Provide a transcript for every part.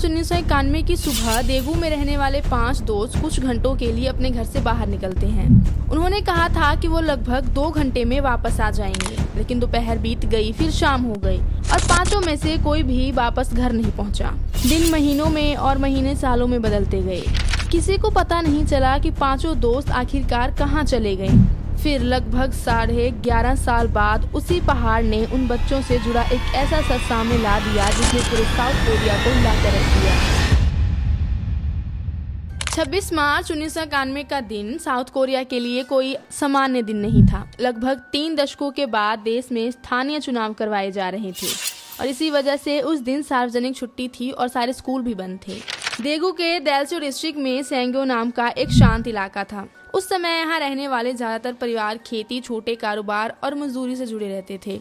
1991 की सुबह देगू में रहने वाले 5 दोस्त कुछ घंटों के लिए अपने घर से बाहर निकलते हैं। उन्होंने कहा था कि वो लगभग 2 घंटे में वापस आ जाएंगे, लेकिन दोपहर बीत गई, फिर शाम हो गई और पांचों में से कोई भी वापस घर नहीं पहुंचा। दिन महीनों में और महीने सालों में बदलते गए। किसी को पता नहीं चला कि पांचों दोस्त आखिरकार कहाँ चले गए। फिर लगभग 11.5 साल बाद उसी पहाड़ ने उन बच्चों से जुड़ा एक ऐसा सच सामने ला दिया जिसने पूरे साउथ कोरिया को हिलाकर रख दिया। 26 मार्च 1991 का दिन साउथ कोरिया के लिए कोई सामान्य दिन नहीं था। लगभग 3 दशकों के बाद देश में स्थानीय चुनाव करवाए जा रहे थे और इसी वजह से उस दिन सार्वजनिक छुट्टी थी और सारे स्कूल भी बंद थे। देगू के देलचो डिस्ट्रिक्ट में सेंग्यो नाम का एक शांत इलाका था। उस समय यहाँ रहने वाले ज्यादातर परिवार खेती, छोटे कारोबार और मजदूरी से जुड़े रहते थे।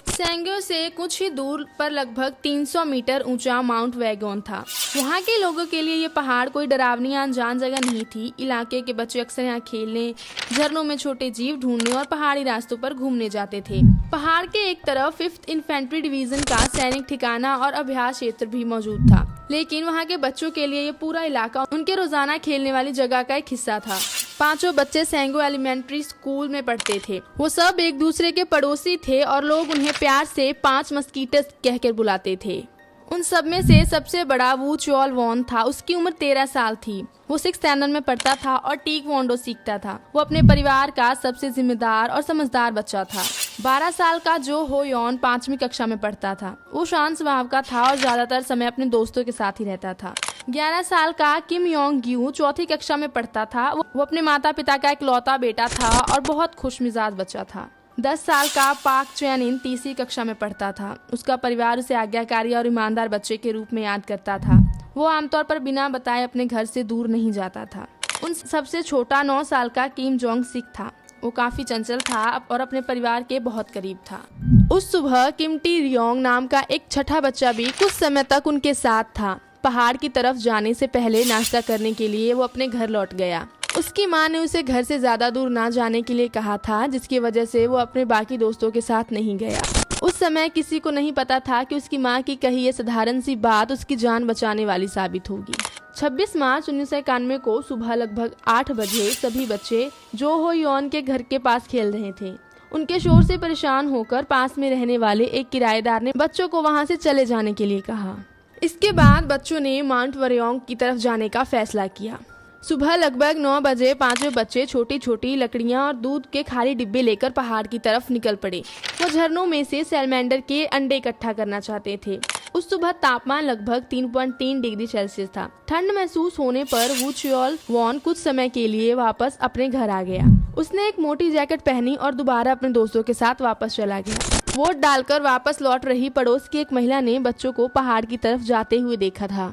सेंग्यो से कुछ ही दूर पर लगभग 300 मीटर ऊंचा माउंट वैगोन था। वहाँ के लोगों के लिए ये पहाड़ कोई डरावनी या अनजान जगह नहीं थी। इलाके के बच्चे अक्सर यहाँ खेलने, झरनों में छोटे जीव ढूंढने और पहाड़ी रास्तों पर घूमने जाते थे। पहाड़ के एक तरफ 5th इन्फेंट्री डिवीजन का सैनिक ठिकाना और अभ्यास क्षेत्र भी मौजूद था, लेकिन वहाँ के बच्चों के लिए ये पूरा इलाका उनके रोजाना खेलने वाली जगह का एक हिस्सा था। पांचों बच्चे सेंगो एलिमेंट्री स्कूल में पढ़ते थे। वो सब एक दूसरे के पड़ोसी थे और लोग उन्हें प्यार से 5 मस्कीटस कहकर बुलाते थे। उन सब में से सबसे बड़ा वू च्योल वॉन था। उसकी उम्र 13 साल थी। वो 6th स्टैंडर्ड में पढ़ता था और टेक वोंडो सीखता था। वो अपने परिवार का सबसे जिम्मेदार और समझदार बच्चा था। 12 साल का जो हो योन 5वीं कक्षा में पढ़ता था। वो शांत स्वभाव का था और ज्यादातर समय अपने दोस्तों के साथ ही रहता था। 11 साल का किम योंग ग्यू 4th कक्षा में पढ़ता था। वो अपने माता पिता का इकलौता बेटा था और बहुत खुशमिजाज बच्चा था। 10 साल का पाक चैन इन 3री कक्षा में पढ़ता था। उसका परिवार उसे आज्ञाकारी और ईमानदार बच्चे के रूप में याद करता था। वो आमतौर पर बिना बताए अपने घर से दूर नहीं जाता था। उन सबसे छोटा 9 साल का किम जोंग सिक था। वो काफी चंचल था और अपने परिवार के बहुत करीब था। उस सुबह किम टी रियोंग नाम का एक छठा बच्चा भी कुछ समय तक उनके साथ था। पहाड़ की तरफ जाने से पहले नाश्ता करने के लिए वो अपने घर लौट गया। उसकी माँ ने उसे घर से ज्यादा दूर ना जाने के लिए कहा था, जिसकी वजह से वो अपने बाकी दोस्तों के साथ नहीं गया। उस समय किसी को नहीं पता था कि उसकी माँ की कही ये साधारण सी बात उसकी जान बचाने वाली साबित होगी। 26 मार्च 1991 को सुबह लगभग 8 बजे सभी बच्चे जो हो योन के घर के पास खेल रहे थे। उनके शोर से परेशान होकर पास में रहने वाले एक किराएदार ने बच्चों को वहाँ से चले जाने के लिए कहा। इसके बाद बच्चों ने माउंट वरयोंग की तरफ जाने का फैसला किया। सुबह लगभग 9 बजे पांचों बच्चे छोटी छोटी लकड़ियां और दूध के खाली डिब्बे लेकर पहाड़ की तरफ निकल पड़े। वो झरनों में से सैलमेंडर के अंडे इकट्ठा करना चाहते थे। उस सुबह तापमान लगभग 3.3 डिग्री सेल्सियस था। ठंड महसूस होने पर वू च्योल वॉन कुछ समय के लिए वापस अपने घर आ गया। उसने एक मोटी जैकेट पहनी और दोबारा अपने दोस्तों के साथ वापस चला गया। वोट डालकर वापस लौट रही पड़ोस की एक महिला ने बच्चों को पहाड़ की तरफ जाते हुए देखा था।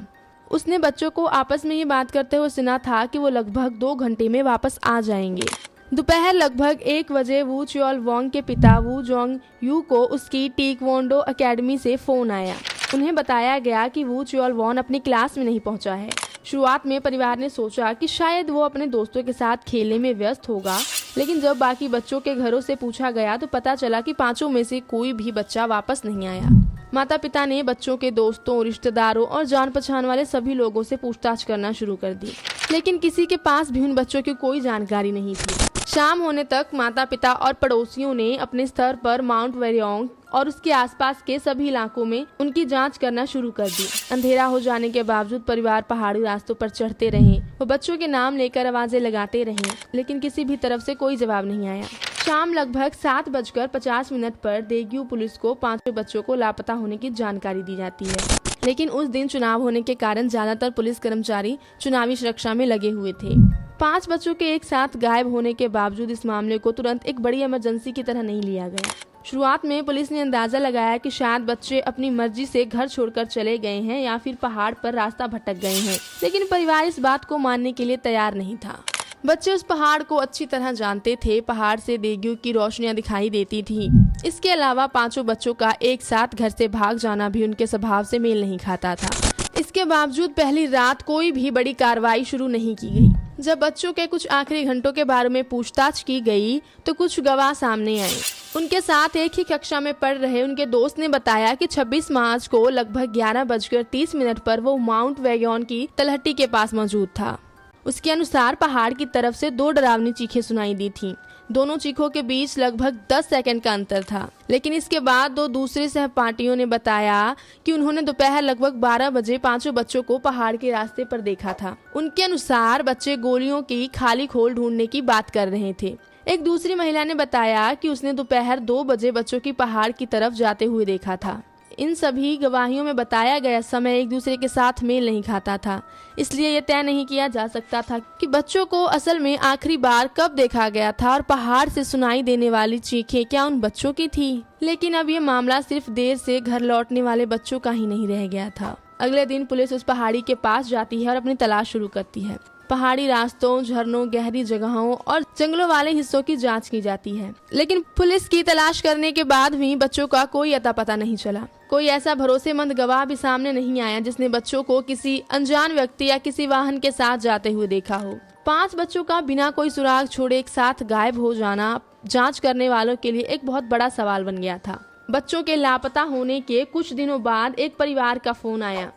उसने बच्चों को आपस में ये बात करते हुए सुना था कि वो लगभग 2 घंटे में वापस आ जाएंगे। दोपहर लगभग 1 बजे वू च्योल वॉन्ग के पिता वू जोंग यू को उसकी टेकवोंडो एकेडमी से फोन आया। उन्हें बताया गया कि वू च्योल वॉन अपनी क्लास में नहीं पहुंचा है। शुरुआत में परिवार ने सोचा कि शायद वो अपने दोस्तों के साथ खेलने में व्यस्त होगा, लेकिन जब बाकी बच्चों के घरों से पूछा गया तो पता चला कि पांचों में से कोई भी बच्चा वापस नहीं आया। माता पिता ने बच्चों के दोस्तों, रिश्तेदारों और जान पहचान वाले सभी लोगों से पूछताछ करना शुरू कर दी, लेकिन किसी के पास भी उन बच्चों की कोई जानकारी नहीं थी। शाम होने तक माता पिता और पड़ोसियों ने अपने स्तर पर माउंट वरयोंग और उसके आसपास के सभी इलाकों में उनकी जांच करना शुरू कर दी। अंधेरा हो जाने के बावजूद परिवार पहाड़ी रास्तों पर चढ़ते रहे। वो बच्चों के नाम लेकर आवाजें लगाते रहे, लेकिन किसी भी तरफ से कोई जवाब नहीं आया। शाम लगभग 7:50 पर देग्यू पुलिस को 5 बच्चों को लापता होने की जानकारी दी जाती है, लेकिन उस दिन चुनाव होने के कारण ज्यादातर पुलिस कर्मचारी चुनावी सुरक्षा में लगे हुए थे। 5 बच्चों के एक साथ गायब होने के बावजूद इस मामले को तुरंत एक बड़ी इमरजेंसी की तरह नहीं लिया गया। शुरुआत में पुलिस ने अंदाजा लगाया कि शायद बच्चे अपनी मर्जी से घर छोड़कर चले गए हैं या फिर पहाड़ पर रास्ता भटक गए हैं, लेकिन परिवार इस बात को मानने के लिए तैयार नहीं था। बच्चे उस पहाड़ को अच्छी तरह जानते थे। पहाड़ से देग्यू की रोशनियां दिखाई देती थी। इसके अलावा 5 बच्चों का एक साथ घर से भाग जाना भी उनके स्वभाव से मेल नहीं खाता था। इसके बावजूद पहली रात कोई भी बड़ी कार्रवाई शुरू नहीं की गई। जब बच्चों के कुछ आखिरी घंटों के बारे में पूछताछ की गई तो कुछ गवाह सामने आए। उनके साथ एक ही कक्षा में पढ़ रहे उनके दोस्त ने बताया कि 26 मार्च को लगभग 11:30 पर वो माउंट वैगन की तलहटी के पास मौजूद था। उसके अनुसार पहाड़ की तरफ से 2 डरावनी चीखें सुनाई दी थीं। दोनों चीखों के बीच लगभग 10 सेकंड का अंतर था, लेकिन इसके बाद 2 दूसरे सहपाठियों ने बताया कि उन्होंने दोपहर लगभग 12 बजे 5 बच्चों को पहाड़ के रास्ते पर देखा था। उनके अनुसार बच्चे गोलियों की खाली खोल ढूंढने की बात कर रहे थे। एक दूसरी महिला ने बताया कि उसने दोपहर 2 बजे बच्चों की पहाड़ की तरफ जाते हुए देखा था। इन सभी गवाहियों में बताया गया समय एक दूसरे के साथ मेल नहीं खाता था, इसलिए यह तय नहीं किया जा सकता था कि बच्चों को असल में आखिरी बार कब देखा गया था और पहाड़ से सुनाई देने वाली चीखें क्या उन बच्चों की थी। लेकिन अब ये मामला सिर्फ देर से घर लौटने वाले बच्चों का ही नहीं रह गया था। अगले दिन पुलिस उस पहाड़ी के पास जाती है और अपनी तलाश शुरू करती है। पहाड़ी रास्तों, झरनों, गहरी जगहों और जंगलों वाले हिस्सों की जांच की जाती है, लेकिन पुलिस की तलाश करने के बाद भी बच्चों का कोई अता पता नहीं चला। कोई ऐसा भरोसेमंद गवाह भी सामने नहीं आया जिसने बच्चों को किसी अनजान व्यक्ति या किसी वाहन के साथ जाते हुए देखा हो। 5 बच्चों का बिना कोई सुराग छोड़े एक साथ गायब हो जाना जांच करने वालों के लिए एक बहुत बड़ा सवाल बन गया था। बच्चों के लापता होने के कुछ दिनों बाद एक परिवार का फोन आया।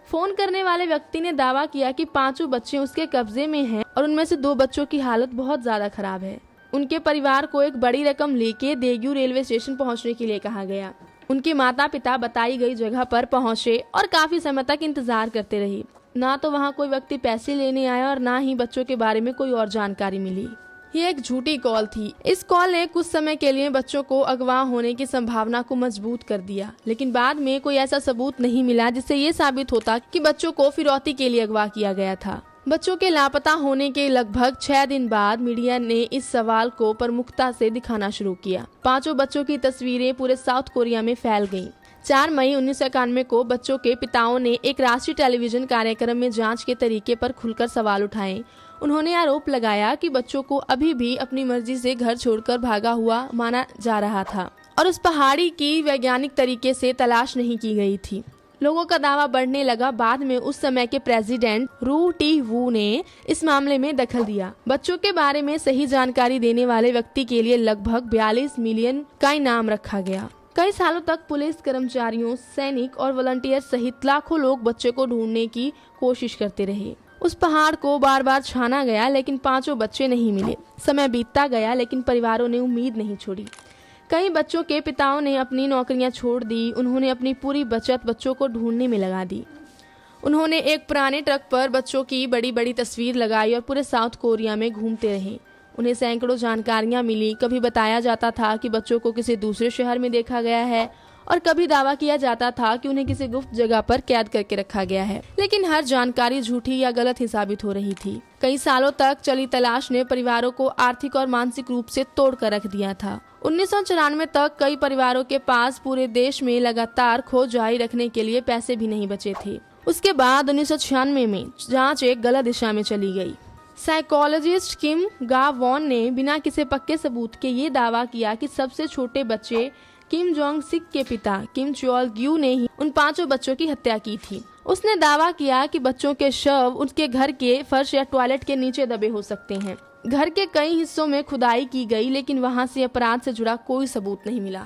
फोन करने वाले व्यक्ति ने दावा किया कि 5 बच्चे उसके कब्जे में हैं और उनमें से 2 बच्चों की हालत बहुत ज्यादा खराब है। उनके परिवार को एक बड़ी रकम लेके देग्यू रेलवे स्टेशन पहुंचने के लिए कहा गया। उनके माता पिता बताई गई जगह पर पहुंचे और काफी समय तक इंतजार करते रहे। ना तो वहां कोई व्यक्ति पैसे लेने आया और ना ही बच्चों के बारे में कोई और जानकारी मिली। ये एक झूठी कॉल थी। इस कॉल ने कुछ समय के लिए बच्चों को अगवा होने की संभावना को मजबूत कर दिया, लेकिन बाद में कोई ऐसा सबूत नहीं मिला जिससे ये साबित होता कि बच्चों को फिरौती के लिए अगवा किया गया था। बच्चों के लापता होने के लगभग 6 दिन बाद मीडिया ने इस सवाल को प्रमुखता से दिखाना शुरू किया। 5 बच्चों की तस्वीरें पूरे साउथ कोरिया में फैल गईं। 4 मई 1991 को बच्चों के पिताओं ने एक राष्ट्रीय टेलीविजन कार्यक्रम में जांच के तरीके पर खुलकर सवाल उठाए। उन्होंने आरोप लगाया कि बच्चों को अभी भी अपनी मर्जी से घर छोड़कर भागा हुआ माना जा रहा था और उस पहाड़ी की वैज्ञानिक तरीके से तलाश नहीं की गई थी। लोगों का दावा बढ़ने लगा। बाद में उस समय के प्रेसिडेंट रू टी वू ने इस मामले में दखल दिया। बच्चों के बारे में सही जानकारी देने वाले व्यक्ति के लिए लगभग 42 मिलियन का इनाम रखा गया। कई सालों तक पुलिस कर्मचारियों, सैनिक और वॉलंटियर सहित लाखों लोग बच्चे को ढूंढने की कोशिश करते रहे। उस पहाड़ को बार बार छाना गया, लेकिन 5 बच्चे नहीं मिले। समय बीतता गया, लेकिन परिवारों ने उम्मीद नहीं छोड़ी। कई बच्चों के पिताओं ने अपनी नौकरियां छोड़ दी। उन्होंने अपनी पूरी बचत बच्चों को ढूंढने में लगा दी। उन्होंने एक पुराने ट्रक पर बच्चों की बड़ी बड़ी तस्वीर लगाई और पूरे साउथ कोरिया में घूमते रहे। उन्हें सैकड़ों जानकारियां मिली। कभी बताया जाता था कि बच्चों को किसी दूसरे शहर में देखा गया है और कभी दावा किया जाता था कि उन्हें किसी गुप्त जगह पर कैद करके रखा गया है, लेकिन हर जानकारी झूठी या गलत ही साबित हो रही थी। कई सालों तक चली तलाश ने परिवारों को आर्थिक और मानसिक रूप से तोड़ कर रख दिया था। 1994 तक कई परिवारों के पास पूरे देश में लगातार खोज जारी रखने के लिए पैसे भी नहीं बचे थे। उसके बाद 1996 में जांच एक गलत दिशा में चली गई। साइकोलॉजिस्ट किम गा वॉन ने बिना किसी पक्के सबूत के ये दावा किया कि सबसे छोटे बच्चे किम जोंग सिक के पिता किम चोल ग्यू ने ही उन 5 बच्चों की हत्या की थी। उसने दावा किया कि बच्चों के शव उनके घर के फर्श या टॉयलेट के नीचे दबे हो सकते हैं। घर के कई हिस्सों में खुदाई की गई, लेकिन वहां से अपराध से जुड़ा कोई सबूत नहीं मिला।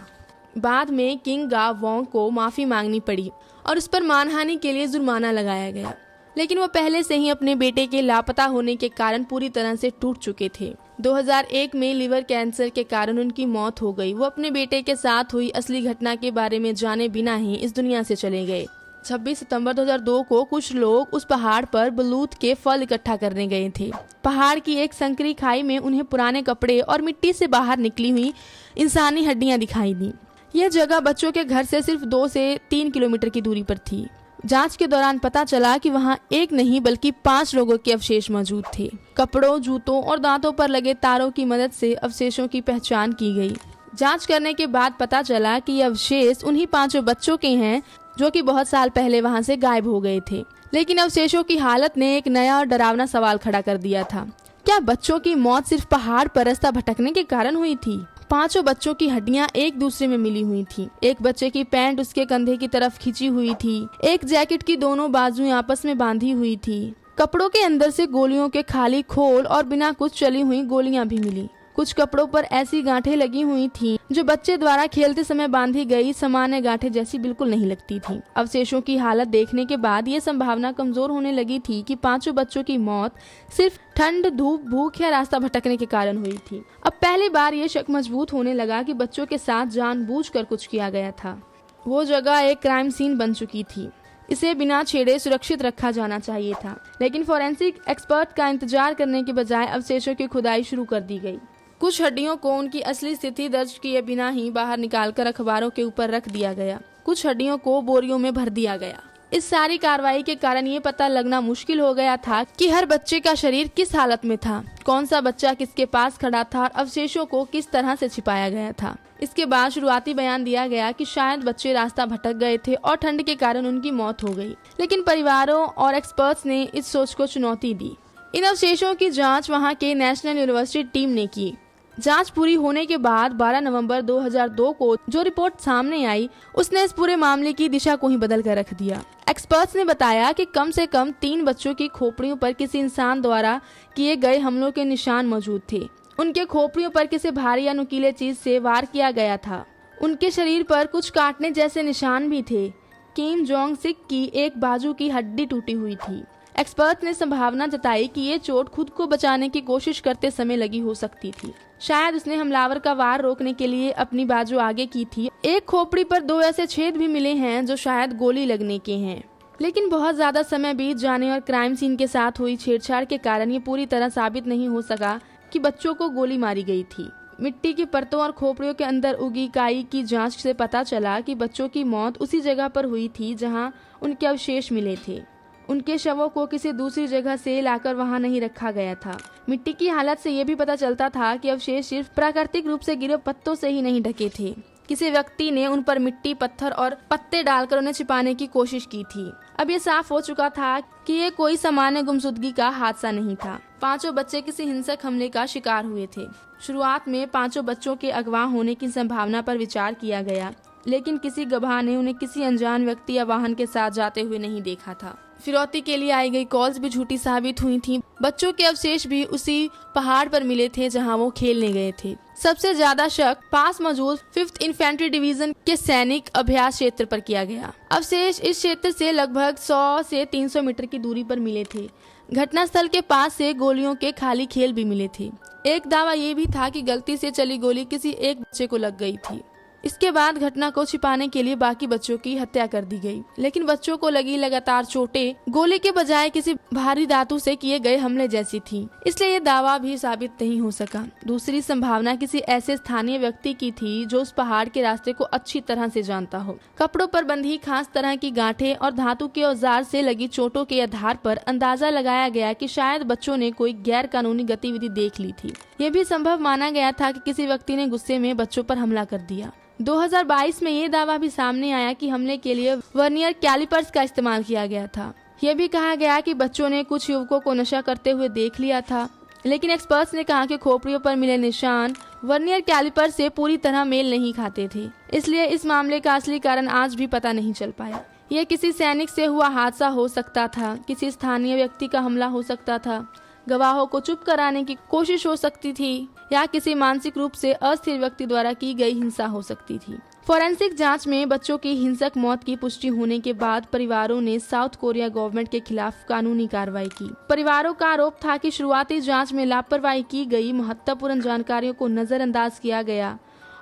बाद में किंग गा वोंग को माफी मांगनी पड़ी और उस पर मानहानि के लिए जुर्माना लगाया गया, लेकिन वो पहले से ही अपने बेटे के लापता होने के कारण पूरी तरह से टूट चुके थे। 2001 में लिवर कैंसर के कारण उनकी मौत हो गई। वो अपने बेटे के साथ हुई असली घटना के बारे में जाने बिना ही इस दुनिया से चले गए। 26 सितंबर 2002 को कुछ लोग उस पहाड़ पर बलूत के फल इकट्ठा करने गए थे। पहाड़ की एक संकरी खाई में उन्हें पुराने कपड़े और मिट्टी से बाहर निकली हुई इंसानी हड्डियां दिखाई दी। यह जगह बच्चों के घर से सिर्फ 2 से 3 किलोमीटर की दूरी पर थी। जांच के दौरान पता चला कि वहां एक नहीं बल्कि 5 लोगों के अवशेष मौजूद थे। कपड़ों, जूतों और दांतों पर लगे तारों की मदद से अवशेषों की पहचान की गई। जांच करने के बाद पता चला कि ये अवशेष उन्हीं 5 बच्चों के हैं जो कि बहुत साल पहले वहां से गायब हो गए थे। लेकिन अवशेषों की हालत ने एक नया और डरावना सवाल खड़ा कर दिया था। क्या बच्चों की मौत सिर्फ पहाड़ पर रास्ता भटकने के कारण हुई थी? 5 बच्चों की हड्डियां एक दूसरे में मिली हुई थी। एक बच्चे की पैंट उसके कंधे की तरफ खींची हुई थी। एक जैकेट की दोनों बाजुएं आपस में बांधी हुई थी। कपड़ों के अंदर से गोलियों के खाली खोल और बिना कुछ चली हुई गोलियां भी मिली। कुछ कपड़ों पर ऐसी गांठें लगी हुई थीं जो बच्चे द्वारा खेलते समय बांधी गई सामान्य गांठें जैसी बिल्कुल नहीं लगती थीं। अवशेषों की हालत देखने के बाद ये संभावना कमजोर होने लगी थी कि 5 बच्चों की मौत सिर्फ ठंड, धूप, भूख या रास्ता भटकने के कारण हुई थी। अब पहली बार ये शक मजबूत होने लगा कि बच्चों के साथ जानबूझकर कुछ किया गया था। वो जगह एक क्राइम सीन बन चुकी थी। इसे बिना छेड़े सुरक्षित रखा जाना चाहिए था, लेकिन फोरेंसिक एक्सपर्ट का इंतजार करने के बजाय अवशेषों की खुदाई शुरू कर दी गई। कुछ हड्डियों को उनकी असली स्थिति दर्ज किए बिना ही बाहर निकालकर अखबारों के ऊपर रख दिया गया। कुछ हड्डियों को बोरियों में भर दिया गया। इस सारी कार्रवाई के कारण ये पता लगना मुश्किल हो गया था कि हर बच्चे का शरीर किस हालत में था, कौन सा बच्चा किसके पास खड़ा था और अवशेषों को किस तरह से छिपाया गया था। इसके बाद शुरुआती बयान दिया गया कि शायद बच्चे रास्ता भटक गए थे और ठंड के कारण उनकी मौत हो गई, लेकिन परिवारों और एक्सपर्ट्स ने इस सोच को चुनौती दी। इन अवशेषों की जांच वहां के नेशनल यूनिवर्सिटी टीम ने की। जांच पूरी होने के बाद 12 नवंबर 2002 को जो रिपोर्ट सामने आई उसने इस पूरे मामले की दिशा को ही बदल कर रख दिया। एक्सपर्ट्स ने बताया कि कम से कम 3 बच्चों की खोपड़ियों पर किसी इंसान द्वारा किए गए हमलों के निशान मौजूद थे। उनके खोपड़ियों पर किसी भारी या नुकीले चीज से वार किया गया था। उनके शरीर पर कुछ काटने जैसे निशान भी थे। किम जोंग सिक की एक बाजू की हड्डी टूटी हुई थी। एक्सपर्ट ने संभावना जताई कि ये चोट खुद को बचाने की कोशिश करते समय लगी हो सकती थी। शायद उसने हमलावर का वार रोकने के लिए अपनी बाजू आगे की थी। एक खोपड़ी पर 2 ऐसे छेद भी मिले हैं जो शायद गोली लगने के हैं, लेकिन बहुत ज्यादा समय बीत जाने और क्राइम सीन के साथ हुई छेड़छाड़ के कारण ये पूरी तरह साबित नहीं हो सका कि बच्चों को गोली मारी गई थी। मिट्टी की परतों और खोपड़ियों के अंदर उगी काई की जांच से पता चला कि बच्चों की मौत उसी जगह पर हुई थी जहां उनके अवशेष मिले थे। उनके शवों को किसी दूसरी जगह से लाकर वहां नहीं रखा गया था। मिट्टी की हालत से यह भी पता चलता था कि अवशेष सिर्फ प्राकृतिक रूप से गिरे पत्तों से ही नहीं ढके थे। किसी व्यक्ति ने उन पर मिट्टी, पत्थर और पत्ते डालकर उन्हें छिपाने की कोशिश की थी। अब ये साफ हो चुका था कि ये कोई सामान्य गुमशुदगी का हादसा नहीं था। 5 बच्चे किसी हिंसक हमले का शिकार हुए थे। शुरुआत में 5 बच्चों के अगवा होने की संभावना पर विचार किया गया, लेकिन किसी गवाह ने उन्हें किसी अनजान व्यक्ति या वाहन के साथ जाते हुए नहीं देखा था। फिरौती के लिए आई गई कॉल्स भी झूठी साबित हुई थीं। बच्चों के अवशेष भी उसी पहाड़ पर मिले थे जहां वो खेलने गए थे। सबसे ज्यादा शक पास मौजूद 5th इन्फेंट्री डिवीजन के सैनिक अभ्यास क्षेत्र पर किया गया। अवशेष इस क्षेत्र से लगभग 100 से 300 मीटर की दूरी पर मिले थे। घटनास्थल के पास से गोलियों के खाली खेल भी मिले थे। एक दावा ये भी था कि गलती से चली गोली किसी एक बच्चे को लग गई थी। इसके बाद घटना को छिपाने के लिए बाकी बच्चों की हत्या कर दी गई, लेकिन बच्चों को लगी लगातार चोटें गोली के बजाय किसी भारी धातु से किए गए हमले जैसी थी, इसलिए ये दावा भी साबित नहीं हो सका। दूसरी संभावना किसी ऐसे स्थानीय व्यक्ति की थी जो उस पहाड़ के रास्ते को अच्छी तरह से जानता हो। कपड़ों पर बंधी खास तरह की गांठें और धातु के औजार से लगी चोटों के आधार पर अंदाजा लगाया गया कि शायद बच्चों ने कोई गैर कानूनी गतिविधि देख ली थी। यह भी संभव माना गया था कि किसी व्यक्ति ने गुस्से में बच्चों पर हमला कर दिया। 2022 में ये दावा भी सामने आया कि हमले के लिए वर्नियर कैलिपर्स का इस्तेमाल किया गया था। यह भी कहा गया कि बच्चों ने कुछ युवकों को नशा करते हुए देख लिया था, लेकिन एक्सपर्ट्स ने कहा कि खोपड़ियों पर मिले निशान वर्नियर कैलिपर से पूरी तरह मेल नहीं खाते थे, इसलिए इस मामले का असली कारण आज भी पता नहीं चल पाया। यह किसी सैनिक से हुआ हादसा हो सकता था, किसी स्थानीय व्यक्ति का हमला हो सकता था, गवाहों को चुप कराने की कोशिश हो सकती थी, या किसी मानसिक रूप से अस्थिर व्यक्ति द्वारा की गई हिंसा हो सकती थी। फोरेंसिक जांच में बच्चों की हिंसक मौत की पुष्टि होने के बाद परिवारों ने साउथ कोरिया गवर्नमेंट के खिलाफ कानूनी कार्रवाई की। परिवारों का आरोप था कि शुरुआती जांच में लापरवाही की गई, महत्वपूर्ण जानकारियों को नजरअंदाज किया गया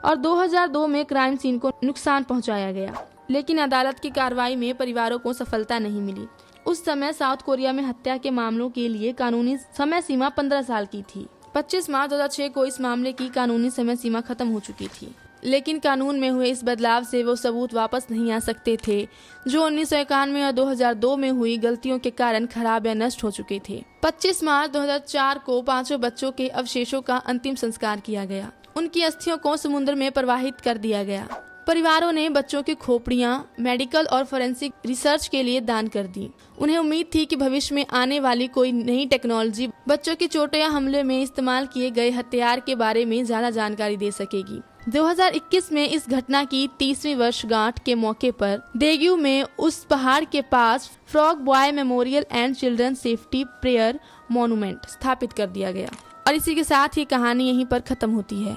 और 2002 में क्राइम सीन को नुकसान पहुंचाया गया। लेकिन अदालत की कार्रवाई में परिवारों को सफलता नहीं मिली। उस समय साउथ कोरिया में हत्या के मामलों के लिए कानूनी समय सीमा 15 साल की थी। 25 मार्च 2006 को इस मामले की कानूनी समय सीमा खत्म हो चुकी थी, लेकिन कानून में हुए इस बदलाव से वो सबूत वापस नहीं आ सकते थे जो 1991 और 2002 में हुई गलतियों के कारण खराब या नष्ट हो चुके थे। 25 मार्च 2004 को 5 बच्चों के अवशेषों का अंतिम संस्कार किया गया। उनकी अस्थियों को समुद्र में प्रवाहित कर दिया गया। परिवारों ने बच्चों की खोपड़ियां मेडिकल और फोरेंसिक रिसर्च के लिए दान कर दी। उन्हें उम्मीद थी कि भविष्य में आने वाली कोई नई टेक्नोलॉजी बच्चों की चोटों या हमले में इस्तेमाल किए गए हथियार के बारे में ज्यादा जानकारी दे सकेगी। 2021 में इस घटना की 30वीं वर्षगांठ के मौके पर देग्यू में उस पहाड़ के पास frog boy memorial and children safety prayer monument स्थापित कर दिया गया। और इसी के साथ ये कहानी यहीं पर खत्म होती है।